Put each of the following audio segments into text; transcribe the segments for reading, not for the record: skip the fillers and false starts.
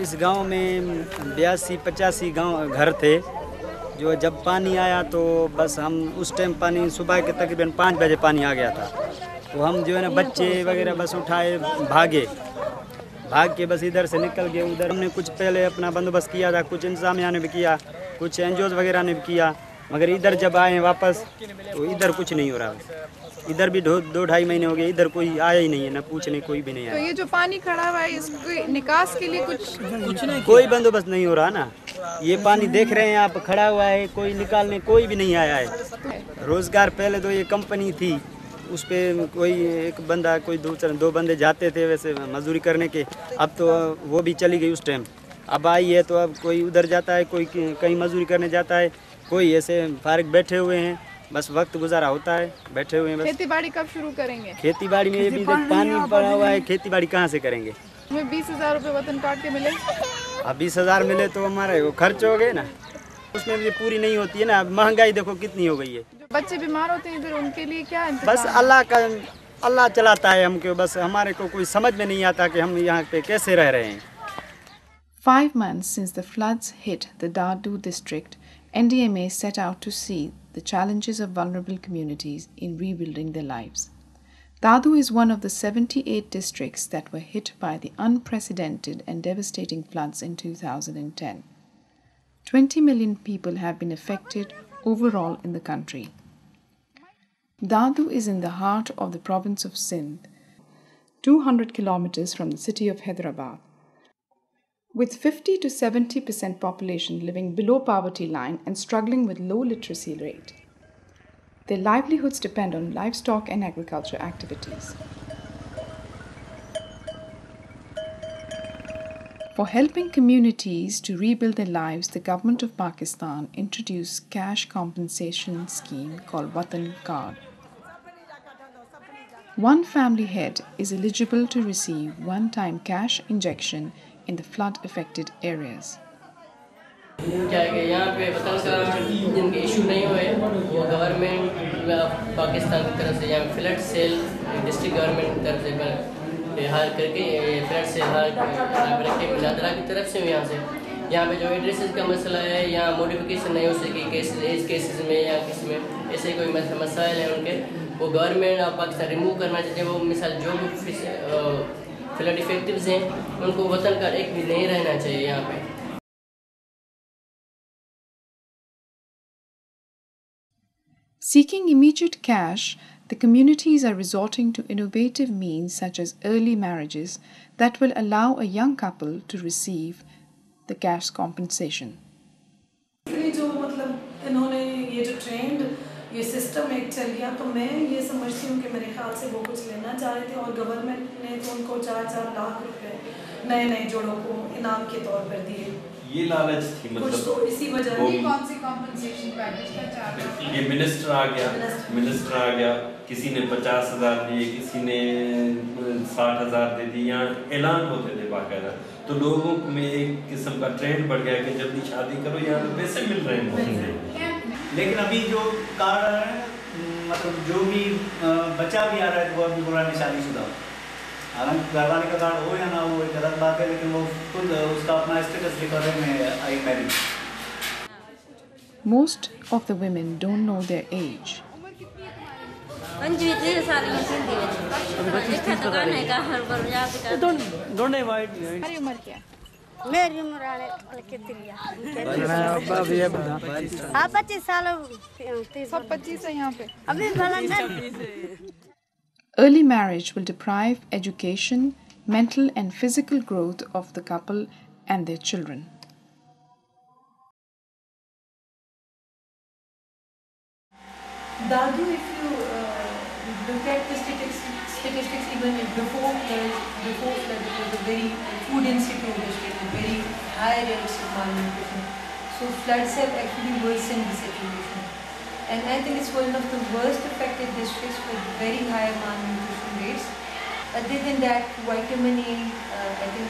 इस गांव में 82-85 गांव घर थे। जो जब पानी आया तो बस हम उस टाइम पानी सुबह के तकरीबन 5 बजे पानी आ गया था। तो हम जो है ना बच्चे वगैरह बस उठाए भाग के बस इधर से निकल गए उधर। हमने कुछ पहले अपना बंदोबस्त किया था, कुछ इंतजामिया ने भी किया, कुछ एनजीओ वगैरह ने भी किया, मगर इधर जब आए वापस तो इधर कुछ नहीं हो रहा। इधर भी 2-2.5 महीने हो गए, इधर कोई आया ही नहीं है, ना पूछने कोई भी नहीं आया। तो ये जो पानी खड़ा हुआ है इसके निकास के लिए कुछ नहीं, कोई बंदोबस्त नहीं हो रहा ना। ये पानी देख रहे हैं आप खड़ा हुआ है, कोई निकालने कोई भी नहीं आया है। रोजगार पहले तो ये कंपनी थी, उस पर कोई एक बंदा कोई दो बंदे जाते थे वैसे मजदूरी करने के। अब तो वो भी चली गई उस टाइम, अब आई है तो अब कोई उधर जाता है, कोई कहीं मजदूरी करने जाता है, कोई ऐसे फारिग बैठे हुए हैं, बस वक्त गुजारा होता है, बैठे हुए हैं। बस खेती बाड़ी कब शुरू करेंगे? खेती बाड़ी में भी पानी पड़ा हुआ है, खेती बाड़ी कहाँ से करेंगे? हमें 20,000 रुपये वतन कार्ड के मिले। अब 20,000 मिले तो हमारे वो खर्च हो गए ना, उसमें भी पूरी नहीं होती है ना। महंगाई देखो कितनी हो गई है। जो बच्चे बीमार होते हैं फिर उनके लिए क्या बस अल्लाह चलाता है हमको, बस हमारे को कोई समझ में नहीं आता कि हम यहाँ पे कैसे रह रहे हैं। 5 months since the floods hit the Dadu district, NDMA set out to see the challenges of vulnerable communities in rebuilding their lives. Dadu is one of the 78 districts that were hit by the unprecedented and devastating floods in 2010. 20 million people have been affected overall in the country. Dadu is in the heart of the province of Sindh, 200 kilometers from the city of Hyderabad. With 50 to 70% population living below poverty line and struggling with low literacy rate, their livelihoods depend on livestock and agriculture activities. For helping communities to rebuild their lives, the government of Pakistan introduced cash compensation scheme called Watan Card. One family head is eligible to receive one-time cash injection in the flood-affected areas. क्या है कि यहाँ पे वतन का जिनके issue नहीं हुए वो गवर्नमेंट पाकिस्तान की तरफ से यहाँ फ्लड सेल डिस्ट्रिक्ट गवर्नमेंट की तरफ से हायर करके फ्लड सेल हायर करके मिलादरा की तरफ से यहाँ पे जो एड्रेसेस का मसला है यहाँ मॉडिफिकेशन नहीं हो सकी एज केसेस में या किसी में ऐसे कोई मसाइल हैं उनके, वो गवर्नमेंट ऑफ पाकिस्तान रिमूव करना चाहिए। वो मिसाल जो भी फ्लड इफेक्टिव्स हैं उनको वतन का एक भी नहीं रहना चाहिए यहाँ पे। Seeking immediate cash, the communities are resorting to innovative means such as early marriages that will allow a young couple to receive the cash compensation. जो मतलब इन्होंने ये जो ट्रेंड ये सिस्टम एक चल गया, तो मैं ये समझती हूँ कि मेरे ख्याल से वो कुछ लेना चाह रहे थे और गवर्नमेंट ने तो उनको 4-4 लाख रुपए नए जोड़ों को इनाम के तौर पर दिए। ये लालच थी मतलब तो इसी वजह से कौन सी कॉम्पनसेशन पैकेज का चार्ज ये मिनिस्टर आ गया, किसी ने 50,000 दिए, किसी ने 60,000 दे दिए, यहाँ ऐलान होते थे बाकायदा। तो लोगों में एक किस्म का ट्रेंड बढ़ गया कि जल्दी शादी करो, यहाँ पे पैसे मिल रहे हैं बहुत से। लेकिन अभी जो कार्ड आ रहा है मतलब जो भी बच्चा भी आ रहा है वो अभी बोला नहीं शादीशुदा, हालांकि घर वाले का कार्ड हो या ना हो एक अलग बात है, लेकिन वो खुद उसका अपना स्टेटस लिखा है मैं I married. Most of the women don't know their age. Don't divide. हमारी उम्र क्या है? मेरी उम्र है हाँ 25 साल। सब 25 है यहाँ पे। अभी भला Early marriage will deprive education, mental and physical growth of the couple and their children. Dadu, if you look at the statistics even before flood, it was a very food insecure district, very high rates of malnutrition. So floods have actually worsened the situation. And I think it's one of the worst affected districts with very high malnutrition rates. Other than that, vitamin A, I think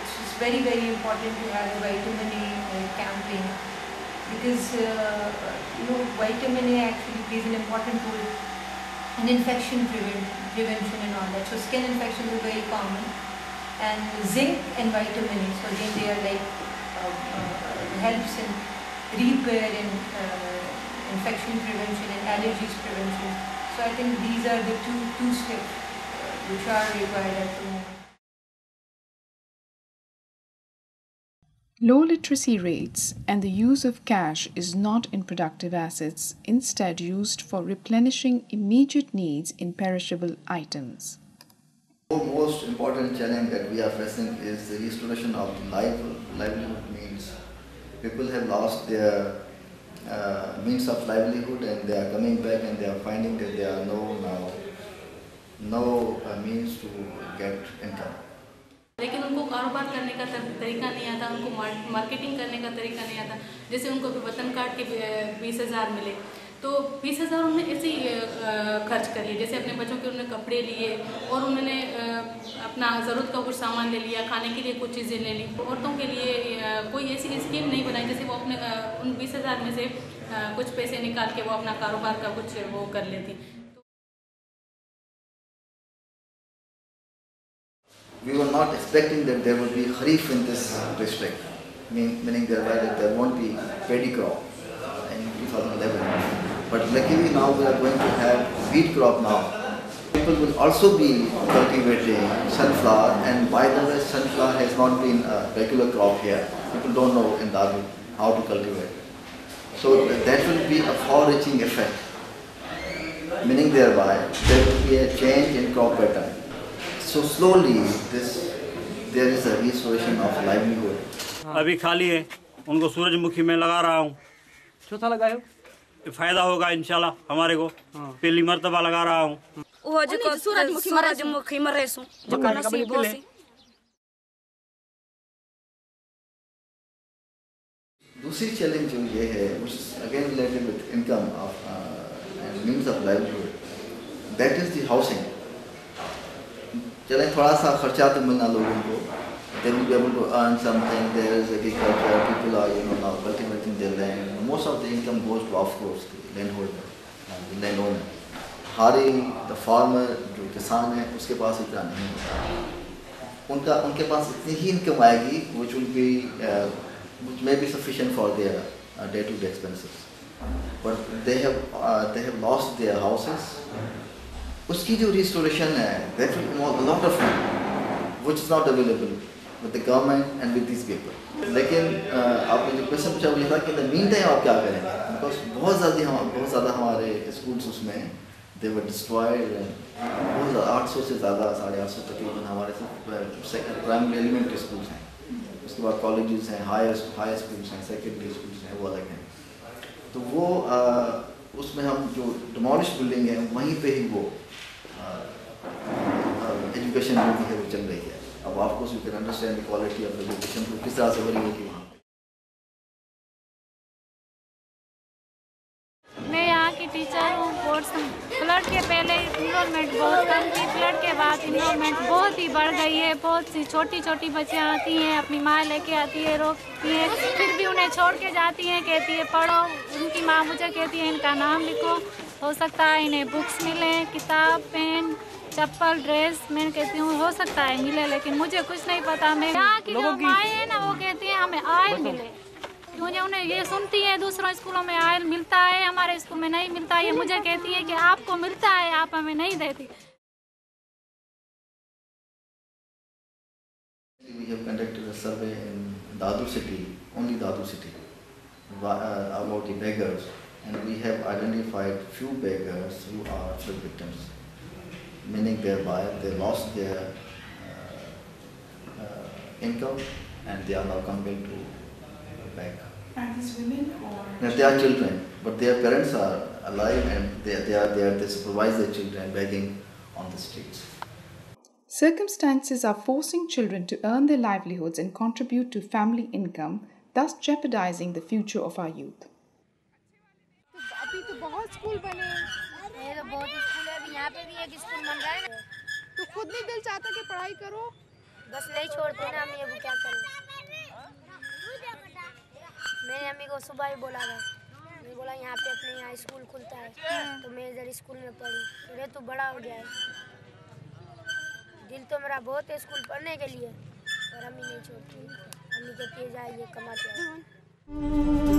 it's very, very important to have a vitamin A campaign because vitamin A actually plays an important role in infection prevention and all that. So skin infections are very common. and zinc and vitamin A. So again, they are like helps in repair and infection prevention and allergies prevention. So I think these are the two steps which are required at the moment. Low literacy rates and the use of cash is not in productive assets, instead used for replenishing immediate needs in perishable items. The most important challenge that we are facing is the restoration of livelihood means. People have lost their means of livelihood and they are coming back and they are finding that there are no means to get income. लेकिन उनको कारोबार करने का तरीका नहीं आता, उनको marketing करने का तरीका नहीं आता। जैसे उनको वतन कार्ड के 20,000 मिले तो 20,000 उन्होंने ऐसे ही खर्च करिए, जैसे अपने बच्चों के उन्होंने कपड़े लिए और उन्होंने अपना ज़रूरत का कुछ सामान ले लिया, खाने के लिए कुछ चीज़ें ले ली। औरतों के लिए कोई ऐसी स्कीम नहीं बनाई जैसे वो अपने उन 20,000 में से कुछ पैसे निकाल के वो अपना कारोबार का कुछ वो कर लेती। We were not expecting that there would be kharif in this district, meaning there won't be paddy crop in 2011. But luckily now we are going to have wheat crop now. People will also be cultivating sunflower, and by the way, sunflower has not been a regular crop here. People don't know in Dadu how to cultivate. So that will be a far-reaching effect, meaning thereby there will be a change in crop pattern. So slowly there is a restoration of livelihood. अभी खाली है, उनको सूरजमुखी में लगा रहा हूँ। चौथा लगायो? फायदा होगा इंशाल्लाह हमारे को। पहली मर्तबा लगा रहा हूँ। वो जो सूरजमुखी में रेसू, जो नसीब हो सी। दूसरी चैलेंज जो ये है, which is again related with income of and means of livelihood, that is the housing. चलें थोड़ा सा खर्चा तो मिलना लोगों को, they will be able to earn something. There is agriculture, people are now cultivating their land. Most of the income goes to, of course, the landholder, the landowner. हमारी the farmer जो किसान है उसके पास इतना नहीं होता, उनके पास इतनी ही इनकम आएगी which may be sufficient for their day-to-day expenses. But they have lost their houses. उसकी जो restoration है, that will involve a lot of money, which is not available with the government and with these people. लेकिन आपने जो question पूछा वो ये था कि in the meantime आप क्या करेंगे? Because बहुत ज़्यादा हमारे schools उसमें they were destroyed and बहुत ज़्यादा 800 से ज़्यादा 850 तकरीबन हमारे प्राइमरी एलिमेंट्री schools हैं। उसके बाद colleges हैं, higher schools हैं, secondary schools हैं, वो अलग हैं। तो वो उसमें हम जो demolished building है वहीं पे ही वो एजुकेशन जो भी है वो चल रही है। अब आपको you can understand the quality of education को किस तरह से हो रही होगी वहाँ। मैं यहाँ की टीचर हूँ। कोर्स फ्लड के पहले इनरोलमेंट बहुत कम थी, फ्लड के बाद इनरोलमेंट बहुत ही बढ़ गई है। बहुत सी छोटी छोटी बच्चियाँ आती हैं, अपनी माँ लेके आती है, रोकती है, फिर भी उन्हें छोड़ के जाती हैं, कहती है पढ़ो। उनकी माँ मुझे कहती है इनका नाम लिखो, हो सकता है इन्हें बुक्स मिले, किताब, पेन, चप्पल, ड्रेस। मैं कहती हूँ हो सकता है मिले, लेकिन मुझे कुछ नहीं पता। मैं यहाँ की जो माएँ हैं ना वो कहती हैं हमें आयल मिले, क्योंकि उन्हें ये सुनती है दूसरों स्कूलों में आयल मिलता है, हमारे स्कूल में नहीं मिलता। ये मुझे कहती है कि आपको मिलता है, आप हमें नहीं देती। We have conducted a survey in Dadu city, only Dadu city, about the beggars, and we have identified few beggars who are flood victims, meaning thereby they lost their income and they are now compelled to beg. Are these women or? No, they are children, but their parents are alive and they supervise their children begging on the streets. Circumstances are forcing children to earn their livelihoods and contribute to family income, thus jeopardizing the future of our youth. अभी तो बहुत school बने हैं, तो बहुत school है, अभी यहाँ पे भी एक स्कूल बन रहा है ना। तो खुद नहीं दिल चाहता कि पढ़ाई करो, बस नहीं छोड़ते ना अम्मी। अब क्या करें? मैंने अम्मी को सुबह ही बोला था, मैंने बोला यहाँ पे अपने यहाँ स्कूल खुलता है, तो मैं इधर स्कूल में पढ़ी। अरे तो बड़ा हो गया है, दिल तो मेरा बहुत है स्कूल पढ़ने के लिए, और अम्मी नहीं छोड़ती। अम्मी कहती है जाइए कमाते हैं।